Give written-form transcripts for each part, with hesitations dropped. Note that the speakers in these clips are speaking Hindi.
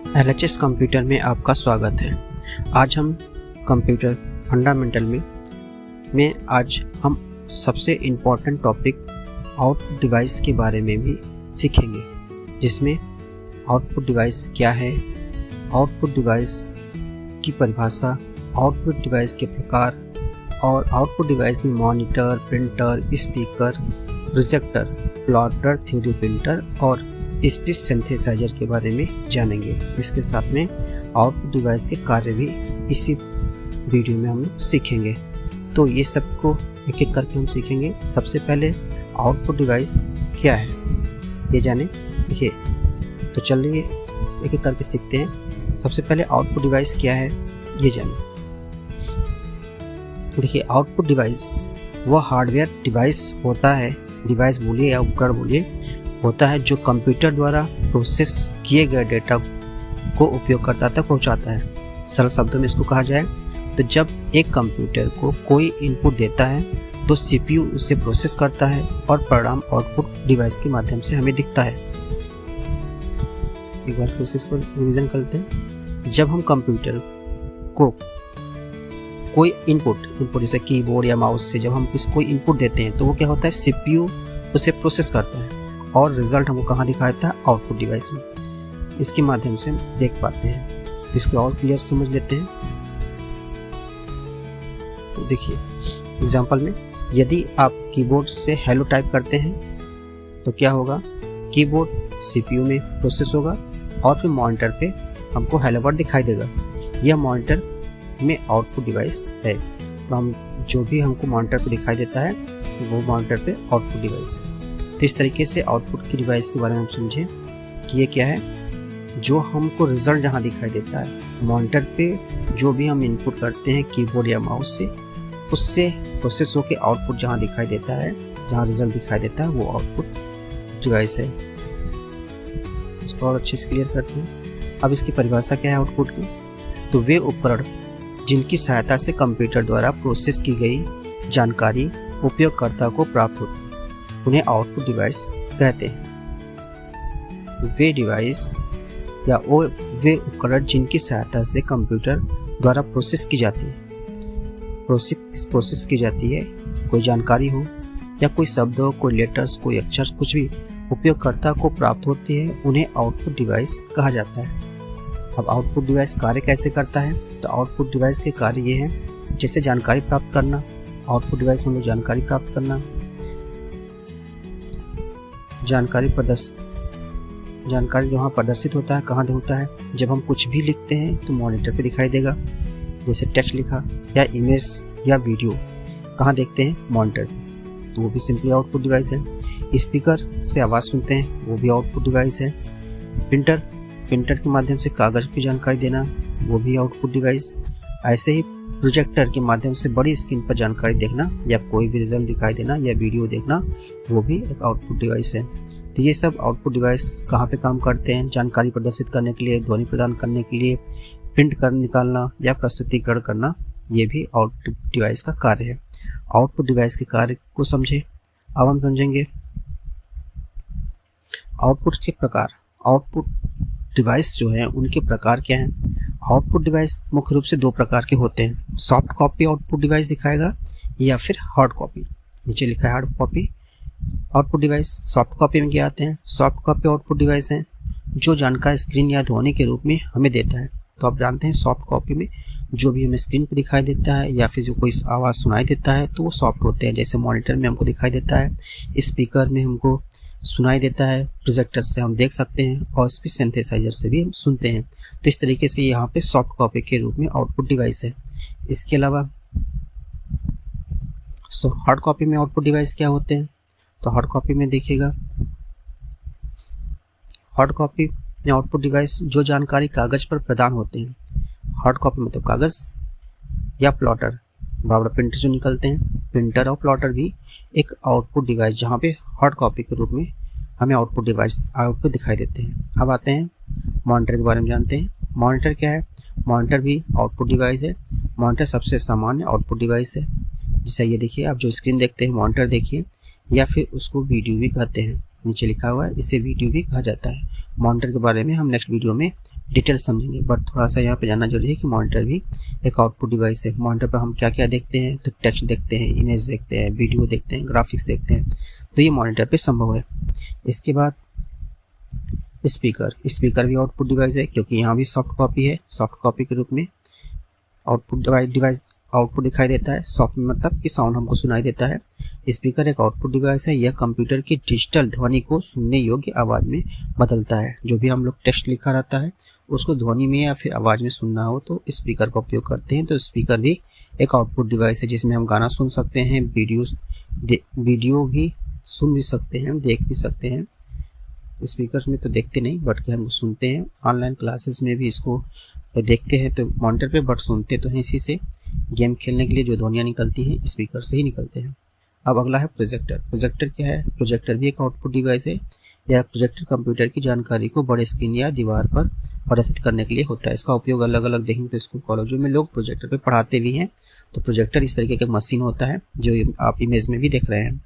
LHS कंप्यूटर में आपका स्वागत है। आज हम कंप्यूटर फंडामेंटल में आज हम सबसे इम्पोर्टेंट टॉपिक आउटपुट डिवाइस के बारे में भी सीखेंगे, जिसमें आउटपुट डिवाइस क्या है, आउटपुट डिवाइस की परिभाषा, आउटपुट डिवाइस के प्रकार और आउटपुट डिवाइस में monitor, printer, speaker, projector, plotter, theory printer और स्पीच सिंथेसाइजर के बारे में जानेंगे। इसके साथ में आउटपुट डिवाइस के कार्य भी इसी वीडियो में हम सीखेंगे। तो ये सबको एक एक करके हम सीखेंगे। सबसे पहले आउटपुट डिवाइस क्या है ये जाने। देखिए, तो चलिए एक एक करके सीखते हैं। सबसे पहले आउटपुट डिवाइस क्या है ये जाने। देखिए, आउटपुट डिवाइस वह हार्डवेयर डिवाइस होता है, डिवाइस बोलिए या उपकरण बोलिए, होता है जो कंप्यूटर द्वारा प्रोसेस किए गए डेटा को उपयोगकर्ता तक पहुंचाता है। सरल शब्दों में इसको कहा जाए तो जब एक कंप्यूटर को कोई इनपुट देता है तो सीपीयू उसे प्रोसेस करता है और परिणाम आउटपुट डिवाइस के माध्यम से हमें दिखता है। एक बार फिर से इसको रिवीजन करते हैं। जब हम कंप्यूटर को कोई इनपुट जैसे कीबोर्ड या माउस से जब हम कोई इनपुट देते हैं तो वो क्या होता है, सीपीयू उसे प्रोसेस करता है और रिजल्ट हमको कहाँ दिखाता है, आउटपुट डिवाइस में। इसके माध्यम से हम देख पाते हैं। जिसको और क्लियर समझ लेते हैं। तो देखिए एग्जांपल में, यदि आप कीबोर्ड से हेलो टाइप करते हैं तो क्या होगा, कीबोर्ड सीपीयू में प्रोसेस होगा और फिर मॉनिटर पे हमको हेलो वर्ड दिखाई देगा। यह मॉनिटर में आउटपुट डिवाइस है। तो हम जो भी हमको मॉनिटर पे दिखाई देता है वो मॉनिटर पे आउटपुट डिवाइस है। तो इस तरीके से आउटपुट की डिवाइस के बारे में हम समझें कि ये क्या है, जो हमको रिजल्ट जहाँ दिखाई देता है मॉनिटर पे, जो भी हम इनपुट करते हैं कीबोर्ड या माउस से, उससे प्रोसेस होकर आउटपुट जहाँ दिखाई देता है, जहाँ रिजल्ट दिखाई देता है, वो आउटपुट डिवाइस है। इसको और अच्छे से क्लियर करते हैं। अब इसकी परिभाषा क्या है आउटपुट की, तो वे उपकरण जिनकी सहायता से कंप्यूटर द्वारा प्रोसेस की गई जानकारी उपयोगकर्ता को प्राप्त होती है उन्हें आउटपुट डिवाइस कहते हैं। वे डिवाइस या वे उपकरण जिनकी सहायता से कंप्यूटर द्वारा प्रोसेस की जाती है कोई जानकारी हो या कोई शब्द हो, कोई लेटर्स, कोई अक्षर, कुछ भी उपयोगकर्ता को प्राप्त होती है, उन्हें आउटपुट डिवाइस कहा जाता है। अब आउटपुट डिवाइस कार्य कैसे करता है, तो आउटपुट डिवाइस के कार्य ये हैं, जैसे जानकारी प्राप्त करना। आउटपुट डिवाइस हमें जानकारी प्राप्त करना, जानकारी जहाँ प्रदर्शित होता है, कहाँ होता है, जब हम कुछ भी लिखते हैं तो मॉनिटर पे दिखाई देगा। जैसे टेक्स्ट लिखा या इमेज या वीडियो, कहाँ देखते हैं, मॉनिटर पे, तो वो भी सिंपली आउटपुट डिवाइस है। स्पीकर से आवाज़ सुनते हैं, वो भी आउटपुट डिवाइस है। प्रिंटर के माध्यम से कागज़ की जानकारी देना, वो भी आउटपुट डिवाइस। ऐसे ही प्रोजेक्टर के माध्यम से बड़ी स्क्रीन पर जानकारी देखना या कोई भी रिजल्ट दिखाई देना या वीडियो देखना, वो भी एक आउटपुट डिवाइस है। तो ये सब आउटपुट डिवाइस कहाँ पे काम करते हैं, जानकारी प्रदर्शित करने के लिए, ध्वनि प्रदान करने के लिए, प्रिंट कर निकालना या प्रस्तुतिकरण करना, ये भी आउटपुट डिवाइस का कार्य है। आउटपुट डिवाइस के कार्य को समझे। अब हम समझेंगे आउटपुट के प्रकार। आउटपुट डिवाइस जो है उनके प्रकार क्या हैं। आउटपुट डिवाइस मुख्य रूप से दो प्रकार के होते हैं। सॉफ्ट कॉपी आउटपुट डिवाइस दिखाएगा या फिर हार्ड कॉपी। नीचे लिखा है hard copy output device. Soft copy में क्या आते हैं, सॉफ्ट कॉपी आउटपुट डिवाइस हैं जो जानकारी स्क्रीन या ध्वनि के रूप में हमें देता है। तो आप जानते हैं सॉफ्ट कॉपी में जो भी हमें स्क्रीन पर दिखाई देता है या फिर जो कोई आवाज़ सुनाई देता है तो वो सॉफ्ट होते हैं। जैसे मॉनिटर में हमको दिखाई देता है, स्पीकर में हमको सुनाई देता है, प्रोजेक्टर से हम देख सकते हैं और स्पीच सिंथेसाइजर से भी हम सुनते हैं। तो इस तरीके से यहाँ पे सॉफ्ट कॉपी के रूप में आउटपुट डिवाइस है। इसके अलावा हार्ड कॉपी में आउटपुट डिवाइस क्या होते हैं, तो हार्ड कॉपी में देखिएगा, हार्ड कॉपी में आउटपुट डिवाइस जो जानकारी कागज पर प्रदान होते हैं। हार्ड कॉपी मतलब कागज या प्लॉटर, बराबर प्रिंटर जो निकलते हैं, प्रिंटर और प्लॉटर भी एक आउटपुट डिवाइस, जहाँ पे हार्ड कॉपी के रूप में हमें आउटपुट डिवाइस आउटपुट दिखाई देते हैं। अब आते हैं मॉनिटर के बारे में जानते हैं। मॉनिटर क्या है, मॉनिटर भी आउटपुट डिवाइस है। मॉनिटर सबसे सामान्य आउटपुट डिवाइस है। जैसे ये देखिए, आप जो स्क्रीन देखते हैं मॉनिटर देखिए, या फिर उसको वीडियो भी कहते हैं। नीचे लिखा हुआ है, इसे वीडियो भी कहा जाता है। मॉनिटर के बारे में हम नेक्स्ट वीडियो में डिटेल समझेंगे, बट थोड़ा सा यहाँ पे जानना जरूरी है कि मॉनिटर भी एक आउटपुट डिवाइस है। मॉनिटर पर हम क्या क्या देखते हैं, तो टेक्स्ट देखते हैं, इमेज देखते हैं, वीडियो देखते हैं, ग्राफिक्स देखते हैं, तो ये मॉनिटर पे संभव है। इसके बाद स्पीकर भी आउटपुट डिवाइस है, क्योंकि यहाँ भी सॉफ्ट कॉपी है। सॉफ्ट कॉपी के रूप में आउटपुट डिवाइस आउटपुट दिखाई देता है। सॉफ्ट मतलब कि साउंड हमको सुनाई देता है। स्पीकर एक आउटपुट डिवाइस है। यह कंप्यूटर की डिजिटल ध्वनि को सुनने योग्य आवाज़ में बदलता है। जो भी हम लोग टेक्स्ट लिखा रहता है उसको ध्वनि में या फिर आवाज़ में सुनना हो तो स्पीकर का उपयोग करते हैं। तो स्पीकर भी एक आउटपुट डिवाइस है, जिसमें हम गाना सुन सकते हैं, वीडियो भी सुन भी सकते हैं, देख भी सकते हैं। स्पीकर्स में तो देखते नहीं, बट कि हम सुनते हैं। ऑनलाइन क्लासेस में भी इसको देखते हैं तो मॉनिटर पे, बट सुनते तो हैं इसी से। गेम खेलने के लिए जो ध्वनियाँ निकलती हैं स्पीकर से ही निकलते हैं। अब अगला है प्रोजेक्टर। प्रोजेक्टर क्या है? प्रोजेक्टर भी एक आउटपुट डिवाइस है। यह प्रोजेक्टर कंप्यूटर की जानकारी को बड़े स्क्रीन या दीवार पर प्रदर्शित करने के लिए होता है। इसका उपयोग अलग अलग देखेंगे तो स्कूल कॉलेजों में लोग प्रोजेक्टर पे पढ़ाते भी हैं। तो प्रोजेक्टर इस तरीके का मशीन होता है जो आप इमेज में भी देख रहे हैं।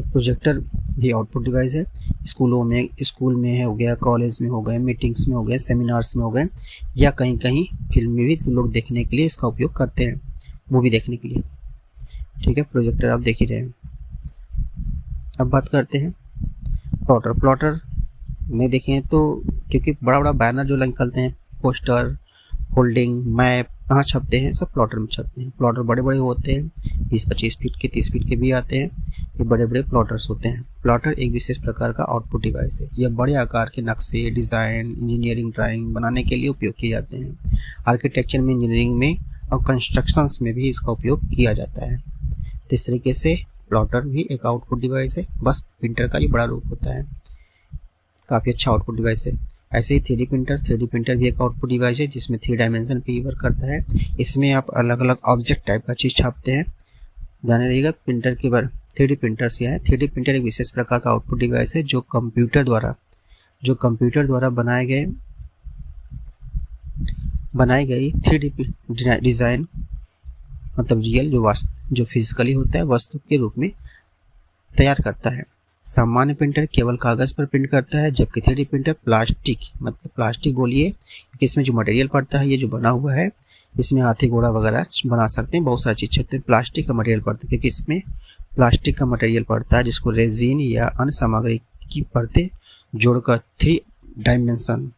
प्रोजेक्टर भी आउटपुट डिवाइस है। स्कूल में हो गया, कॉलेज में हो गए, मीटिंग्स में हो गए, सेमिनार्स में हो गए, या कहीं कहीं फिल्म में भी तो लोग देखने के लिए इसका उपयोग करते हैं, मूवी देखने के लिए। ठीक है, प्रोजेक्टर आप देख ही रहे हैं। अब बात करते हैं प्लॉटर नहीं देखे हैं तो, क्योंकि बड़ा बड़ा बैनर जो निकलते हैं, पोस्टर, होल्डिंग, मैप कहाँ छपते हैं, सब प्लॉटर में छपते हैं। प्लॉटर बड़े बड़े होते हैं, 20-25 फीट के, 30 फीट के भी आते हैं। ये बड़े बड़े प्लॉटर्स होते हैं। प्लॉटर एक विशेष प्रकार का आउटपुट डिवाइस है। यह बड़े आकार के नक्शे, डिज़ाइन, इंजीनियरिंग ड्राइंग बनाने के लिए उपयोग किए जाते हैं। आर्किटेक्चर में, इंजीनियरिंग में और कंस्ट्रक्शंस में भी इसका उपयोग किया जाता है। तो इस तरीके से प्लॉटर भी एक आउटपुट डिवाइस है, बस प्रिंटर का ये बड़ा रूप होता है। काफ़ी अच्छा आउटपुट डिवाइस है। ऐसे ही 3D प्रिंटर भी एक आउटपुट डिवाइस है, जिसमें 3 डायमेंशन पे वर्क करता है। इसमें आप अलग अलग ऑब्जेक्ट टाइप का चीज़ छापते हैं। जाने रहिएगा प्रिंटर के बारे। 3D प्रिंटर से है। 3D प्रिंटर एक विशेष प्रकार का आउटपुट डिवाइस है जो कंप्यूटर द्वारा बनाई गई 3D डिज़ाइन, मतलब रियल जो फिजिकली होता है वस्तु के रूप में तैयार करता है। सामान्य प्रिंटर केवल कागज़ पर प्रिंट करता है, जबकि 3D प्रिंटर प्लास्टिक बोलिए, क्योंकि इसमें जो मटेरियल पड़ता है, ये जो बना हुआ है, इसमें हाथी घोड़ा वगैरह बना सकते हैं, बहुत सारी चीज़ छपते हैं। प्लास्टिक का मटेरियल पड़ता है, क्योंकि इसमें प्लास्टिक का मटेरियल पड़ता है, जिसको रेजिन या अन्य सामग्री की परतें जोड़कर 3 डायमेंशन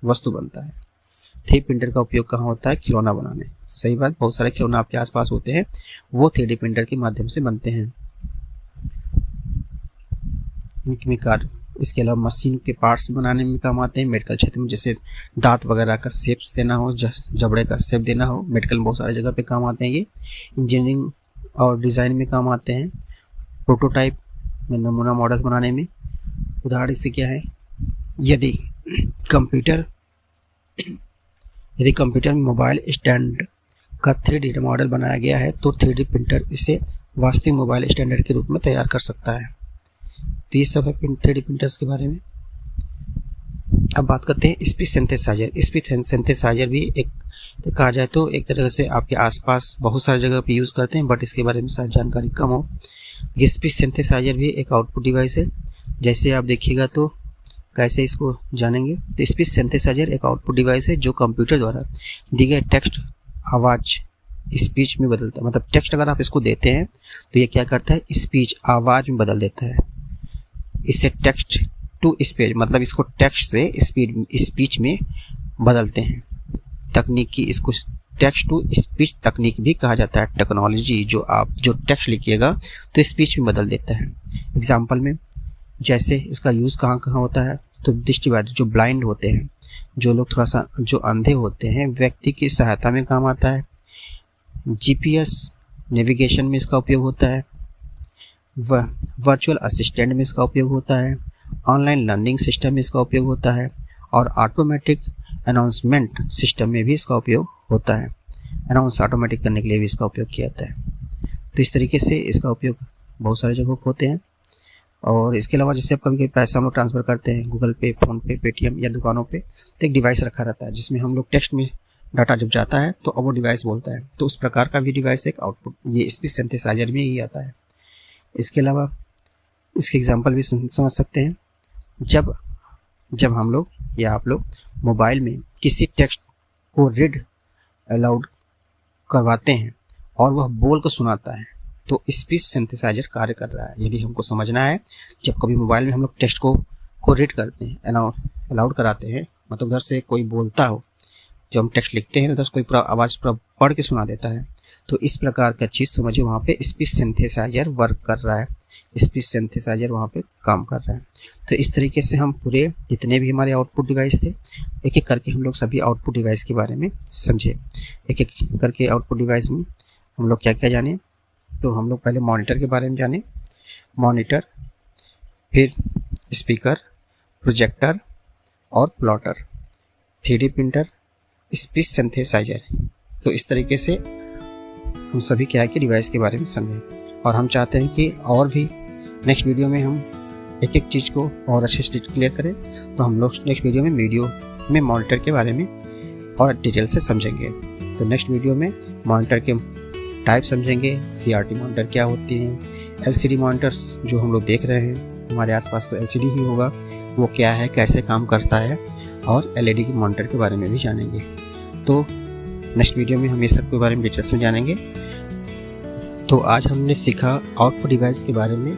वस्तु बनता है। 3D प्रिंटर का उपयोग कहाँ होता है? खिलौना बनाने। सही बात, बहुत सारे खिलौना आपके आसपास होते हैं, वो 3D प्रिंटर के माध्यम से बनते हैं। कार, इसके अलावा मशीन के पार्ट्स बनाने में काम आते हैं। मेडिकल क्षेत्र में, जैसे दांत वगैरह का शेप्स देना हो, जबड़े का शेप देना हो, मेडिकल में बहुत सारी जगह पे काम आते हैं ये। इंजीनियरिंग और डिज़ाइन में काम आते हैं। प्रोटोटाइप में, नमूना मॉडल बनाने में। उदाहरण इससे क्या है? यदि कंप्यूटर में मोबाइल स्टैंड का 3D मॉडल बनाया गया है तो 3D प्रिंटर इसे वास्तविक मोबाइल स्टैंडर्ड के रूप में तैयार कर सकता है। तो ये सब है 3D प्रिंटर्स के बारे में। अब बात करते हैं स्पीच सिंथेसाइजर। स्पीच सिंथेसाइजर भी एक कहा जाए तो एक तरह से आपके आसपास बहुत सारी जगह पे यूज़ करते हैं, बट इसके बारे में शायद जानकारी कम हो। ये स्पीच सिंथेसाइजर भी एक आउटपुट डिवाइस है। जैसे आप देखिएगा तो कैसे इसको जानेंगे। तो स्पीच सिंथेसाइजर एक आउटपुट डिवाइस है जो कंप्यूटर द्वारा दी गए टेक्स्ट आवाज़ स्पीच में बदलता है। मतलब टेक्स्ट अगर आप इसको देते हैं तो ये क्या करता है? स्पीच आवाज़ में बदल देता है। इससे टेक्स्ट टू स्पीच, मतलब इसको टेक्स्ट से स्पीच में बदलते हैं। तकनीकी, इसको टेक्स्ट टू स्पीच तकनीक भी कहा जाता है। टेक्नोलॉजी जो टेक्स्ट लिखिएगा तो स्पीच में बदल देता है। एग्जाम्पल में, जैसे इसका यूज़ कहाँ कहाँ होता है तो दृष्टिबाधित, जो ब्लाइंड होते हैं, जो लोग थोड़ा सा जो अंधे होते हैं, व्यक्ति की सहायता में काम आता है। GPS नेविगेशन में इसका उपयोग होता है। वर्चुअल असिस्टेंट में इसका उपयोग होता है। ऑनलाइन लर्निंग सिस्टम में इसका उपयोग होता है और ऑटोमेटिक अनाउंसमेंट सिस्टम में भी इसका उपयोग होता है। अनाउंस ऑटोमेटिक करने के लिए भी इसका उपयोग किया जाता है। तो इस तरीके से इसका उपयोग बहुत सारे जगहों पर होते हैं। और इसके अलावा जैसे आप कभी पैसा हम लोग ट्रांसफ़र करते हैं गूगल पे, फ़ोन पे, पेटीएम या दुकानों पे, तो एक डिवाइस रखा रहता है जिसमें हम लोग टेक्स्ट में डाटा जब जाता है तो अब वो डिवाइस बोलता है। तो उस प्रकार का भी डिवाइस एक आउटपुट, ये स्पीच सिंथेसाइजर में ही आता है। इसके अलावा इसके एग्जांपल भी समझ सकते हैं। जब हम लोग या आप लोग मोबाइल में किसी टेक्स्ट को रीड अलाउड करवाते हैं और वह बोल कर सुनाता है, तो स्पीच सिंथेसाइजर कार्य कर रहा है। यदि हमको समझना है, जब कभी मोबाइल में हम लोग टेक्स्ट को रीड करते हैं, अलाउड कराते हैं, मतलब उधर से कोई बोलता हो, जो हम टेक्स्ट लिखते हैं तो उधर से कोई पूरा आवाज़ पूरा पढ़ के सुना देता है, तो इस प्रकार का चीज़ समझिए वहाँ पे स्पीच सिंथेसाइजर वर्क कर रहा है, स्पीच सिंथेसाइजर वहाँ पे काम कर रहा है। तो इस तरीके से हम पूरे जितने भी हमारे आउटपुट डिवाइस थे, एक एक करके हम लोग सभी आउटपुट डिवाइस के बारे में समझे। एक एक करके आउटपुट डिवाइस में हम लोग क्या क्या जाने, तो हम लोग पहले मॉनिटर के बारे में जाने, मॉनिटर, फिर स्पीकर, प्रोजेक्टर और plotter, 3D printer, speech synthesiser. तो इस तरीके से हम सभी क्या है कि डिवाइस के बारे में समझें, और हम चाहते हैं कि और भी नेक्स्ट वीडियो में हम एक एक चीज़ को और अच्छे से क्लियर करें। तो हम लोग नेक्स्ट वीडियो में मॉनिटर के बारे में और डिटेल से समझेंगे। तो नेक्स्ट वीडियो में मॉनिटर के टाइप समझेंगे, CRT मॉनिटर क्या होती हैं, LCD मॉनिटर्स जो हम लोग देख रहे हैं हमारे आसपास तो LCD ही होगा, वो क्या है, कैसे काम करता है, और LED के मॉनिटर के बारे में भी जानेंगे। तो नेक्स्ट वीडियो में हम ये सब के बारे में डिटेल्स में जानेंगे। तो आज हमने सीखा आउटपुट डिवाइस के बारे में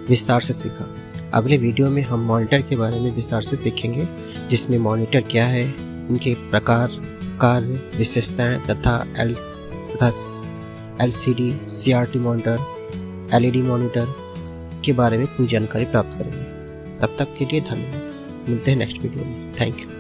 विस्तार से सीखा। अगले वीडियो में हम मॉनिटर के बारे में विस्तार से सीखेंगे, जिसमें मॉनिटर क्या है, उनके प्रकार, कार्य, विशेषताएं तथा LCD, CRT monitor, LED monitor के बारे में पूरी जानकारी प्राप्त करेंगे। तब तक के लिए धन्यवाद। मिलते हैं नेक्स्ट वीडियो में। Thank you.